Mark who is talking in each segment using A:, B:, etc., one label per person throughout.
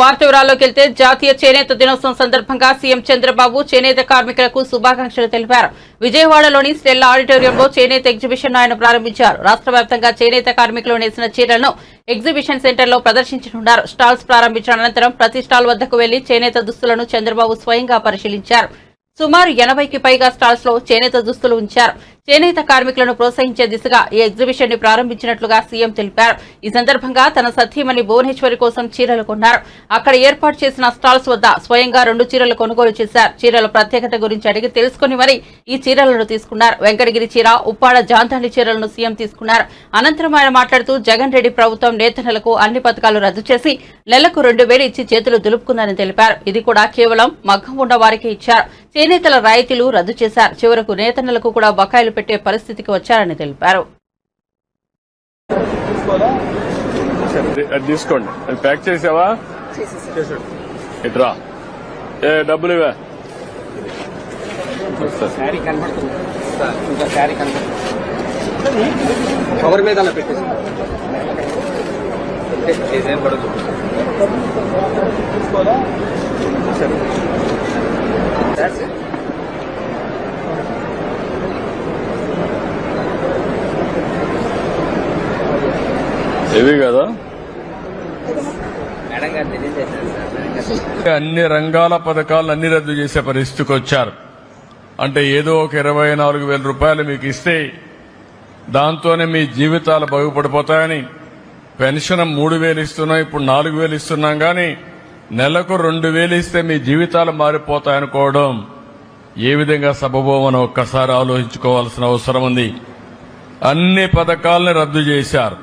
A: వార్త వివరాల్లోకి వెళ్తే జాతీయ చేనేత దినోత్సవం సందర్భంగా సీఎం చంద్రబాబు చేనేత కార్మికులకు శుభాకాంక్షలు తెలిపారు. విజయవాడలోని స్టెల్లా ఆడిటోరియంలో చేనేత ఎగ్జిబిషన్ ఆయన ప్రారంభించారు. రాష్ట్ర వ్యాప్తంగా చేనేత కార్మికులు నేసిన చీరలను ఎగ్జిబిషన్ సెంటర్లో ప్రదర్శించనున్నారు. స్టాల్స్ ప్రారంభించిన అనంతరం ప్రతి స్టాల్ వద్దకు వెళ్లి చేనేత దుస్తులను చంద్రబాబు స్వయంగా పరిశీలించారు. సుమారు 80కి పైగా స్టాల్స్ లో చేనేత దుస్తులు ఉంచారు. చేనేత కార్మికులను ప్రోత్సహించే దిశగా ఈ ఎగ్జిబిషన్ ని ప్రారంభించినట్లుగా సీఎం తెలిపారు. ఈ సందర్భంగా తన సతీమణి భువనేశ్వరి కోసం చీరలు కొన్నారు. అక్కడ ఏర్పాటు చేసిన స్టాల్స్ వద్ద స్వయంగా 2 చీరలు కొనుగోలు చేశారు. చీరల ప్రత్యేకత గురించి అడిగి తెలుసుకుని మరీ ఈ చీరలను తీసుకున్నారు. వెంకటగిరి చీర, ఉప్పాడ జాంతాలి చీరలను సీఎం తీసుకున్నారు. అనంతరం ఆయన మాట్లాడుతూ జగన్ రెడ్డి ప్రభుత్వం నేతన్నలకు అన్ని పథకాలు రద్దు చేసి నెలకు 2,000 ఇచ్చి చేతులు దులుపుకుందని తెలిపారు. ఇది కూడా కేవలం మగ్గం ఉన్న వారికి ఇచ్చారు. చేనేతల రాయితీలు రద్దు చేశారు. చివరకు నేతన్నలకు కూడా బకాయిలు పెట్టే పరిస్థితికి వచ్చారని తెలిపారు.
B: తీసుకోండి, అది ప్యాక్ చేసావా? ఇట్రా, డబ్బులు ఇవా?
C: కవర్ మీద అలా పెట్టేసి
B: ఇవి కదా అన్ని రంగాల పథకాలను అన్ని రద్దు చేసే పరిస్థితికి వచ్చారు. అంటే ఏదో ఒక 24,000 రూపాయలు మీకు ఇస్తే దాంతోనే మీ జీవితాలు బాగుపడిపోతాయని పెన్షన్ 3,000 ఇస్తున్నాం, ఇప్పుడు 4,000 ఇస్తున్నాం. కానీ నెలకు 2,000 ఇస్తే మీ జీవితాలు మారిపోతాయనుకోవడం ఏ విధంగా సబబోమని ఒక్కసారి ఆలోచించుకోవాల్సిన అవసరం ఉంది. అన్ని పథకాలని రద్దు చేశారు.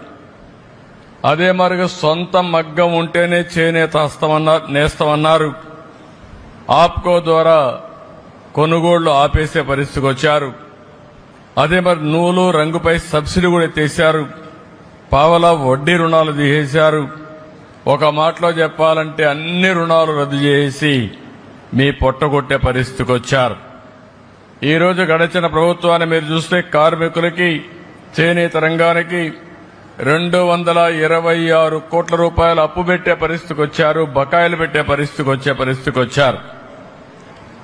B: అదే మరిగా సొంత మగ్గం ఉంటేనే చేనేత నేస్తామన్నారు. ఆప్కో ద్వారా కొనుగోళ్లు ఆపేసే పరిస్థితికి వచ్చారు. అదే మరి నూలు రంగుపై సబ్సిడీ కూడా ఎత్తేశారు. పావలా వడ్డీ రుణాలు తీసేశారు. ఒక మాటలో చెప్పాలంటే అన్ని రుణాలు రద్దు చేసి మీ పొట్టగొట్టే పరిస్థితికి వచ్చారు. ఈ రోజు గడిచిన ప్రభుత్వాన్ని మీరు చూస్తే కార్మికులకి, చేనేత రంగానికి 226 కోట్ల రూపాయలు అప్పు పెట్టే పరిస్థితికి వచ్చారు. బకాయిలు పెట్టే పరిస్థితికి వచ్చారు.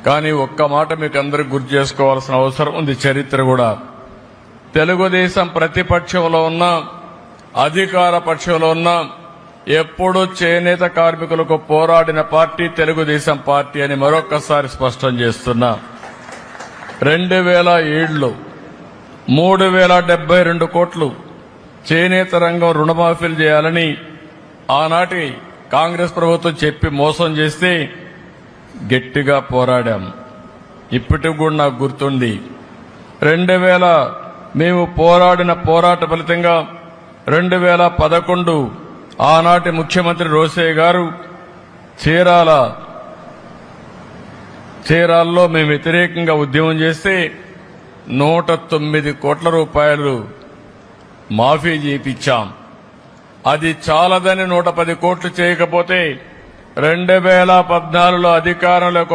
B: కానీ ఒక్క మాట మీకు అందరికి గుర్తు చేసుకోవాల్సిన అవసరం ఉంది. చరిత్ర కూడా తెలుగుదేశం ప్రతిపక్షంలో ఉన్న, అధికార పక్షంలో ఉన్న ఎప్పుడూ చేనేత కార్మికులకు పోరాడిన పార్టీ తెలుగుదేశం పార్టీ అని మరొక్కసారి స్పష్టం చేస్తున్నా. 2007లో 3,072 కోట్లు చేనేత రంగం రుణమాఫీలు చేయాలని ఆనాటి కాంగ్రెస్ ప్రభుత్వం చెప్పి మోసం చేస్తే గట్టిగా పోరాడాం. ఇప్పటికి కూడా నాకు గుర్తుంది. 2000 మేము పోరాడిన పోరాట ఫలితంగా 2011 ఆనాటి ముఖ్యమంత్రి రోసయ్య గారు చీరాల్లో మేము వ్యతిరేకంగా ఉద్యమం చేస్తే 109 కోట్ల రూపాయలు మాఫీ చేయించాం. అది చాలదని 110 కోట్లు చేయకపోతే 2014లో అధికారంలోకి